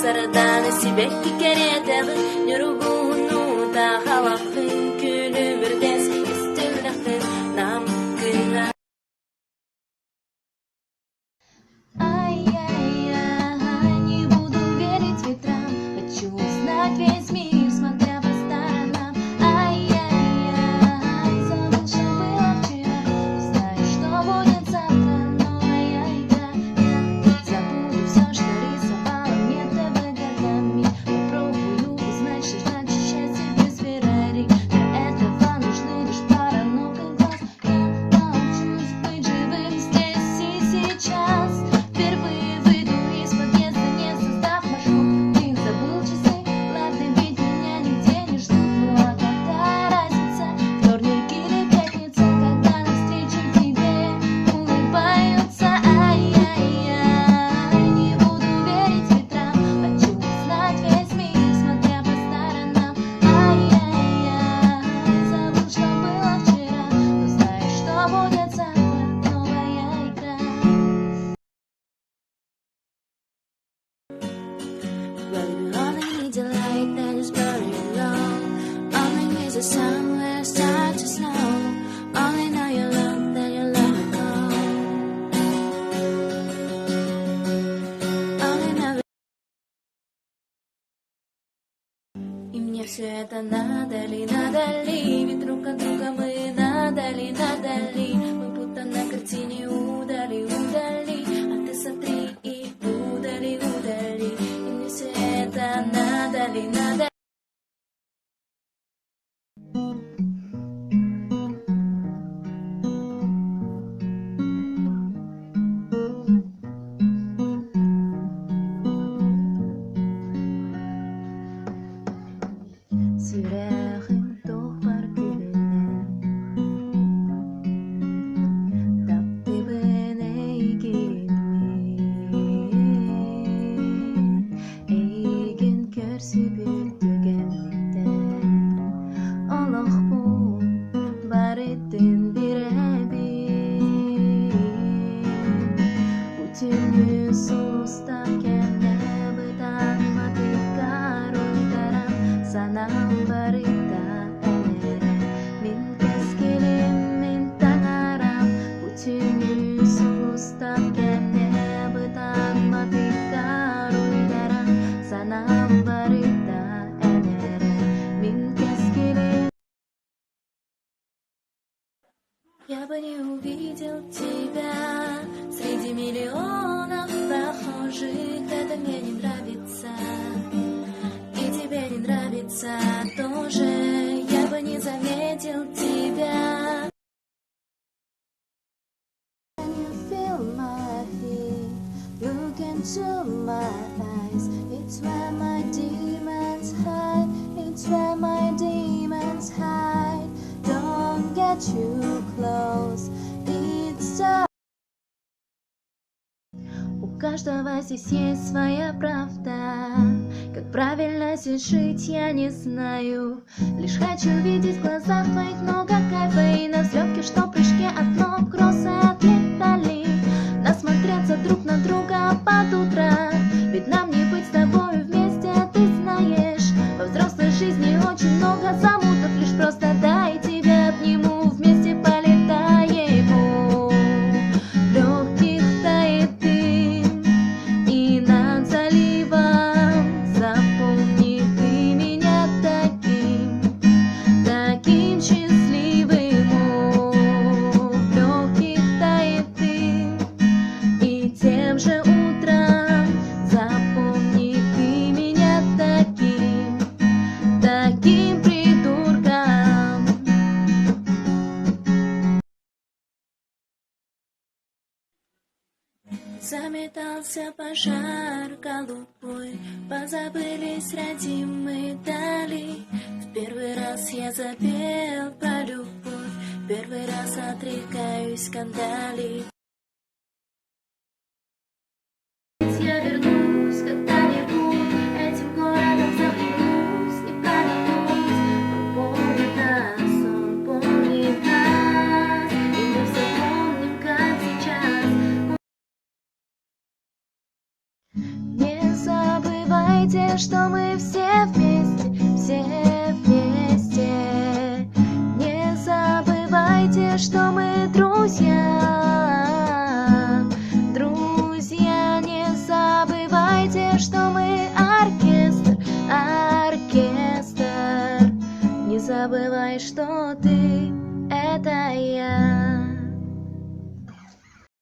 Сырданы сибекки керетелы, нюругуну та халахын, күлі бірдес истерлахын, нам кына. Ай-яй-яй, не буду верить ветрам, хочу узнать весь мир, смотря по сторонам. Ай-яй-яй, забыл, что было вчера, не знаю, что будет завтра, новая игра. Я забуду все, что рисовала мне ТВ годами, попробую узнать, что значит счастье без Феррари. Для этого нужны лишь пара ног и глаз. Я научусь быть живым здесь и сейчас. Впервые выйду из подъезда, не создав маршрут. Ты забыл часы, ладно, ведь меня нигде не ждут. Ну а какая разница, вторник или пятница, когда навстречу тебе улыбаются. Ай-яй-яй, не буду верить ветрам, хочу узнать весь мир, смотря по сторонам. Ай-яй-яй, забыл, что было вчера, но знаю, что будет завтра, новая игра. Baby, only need the light that is burning low. Only needs the sun when it starts to snow. Only know you love, then you let it go. Only never. И мне все это надо ли, ведь друг от друга мы надо ли, мы будто на картине удали, а ты смотри и удали, и мне все это надо ли, Сүрәхен тохпар күленә, тапты бене Эйген көрсі бүртігемден Олық бұл бар еттен бірәбі Бүтінгі сұлыстан кәмне бұдан матықар ойдарам Санам барыта әнерім Мен кәскелем, мен таңарам Бүтінгі сұлыстан кәмне бұдан матықар ойдарам Санам барыта әнерім Мен кәскелем. Я бы не увидел тебя среди миллионов прохожих. Это мне не нравится, и тебе не нравится тоже. Я бы не заметил тебя. Can you feel my heat? Look into my eyes. It's where my demons hide. It's where my demons hide. Don't get too close. It's dark. У каждого здесь есть своя правда. Как правильно здесь жить, я не знаю. Лишь хочу видеть в глазах твоих много кайфа. И на взлетке, что в прыжке от ног розы отлетали. Насмотреться друг на друга под утро. Ведь нам не быть с тобой вместе, ты знаешь. Во взрослой жизни очень много замутов. Лишь просто дай тебя обниму, вместе полетаем. В легких тает дым, и над заливом запомни ты меня таким счастливым. В легких Заметался пожар голубой, позабылись родимые дали. В первый раз я запел про любовь, первый раз отрекаюсь скандалей. Я вернусь когда-нибудь, этим городом захлебнусь и проникнусь. Он помнит нас, он помнит нас, и мы все помним, как сейчас. Не забывайте, что мы все вместе, все вместе. Не забывайте, что мы друзья, друзья. Не забывайте, что мы оркестр, оркестр. Не забывай, что ты — это я.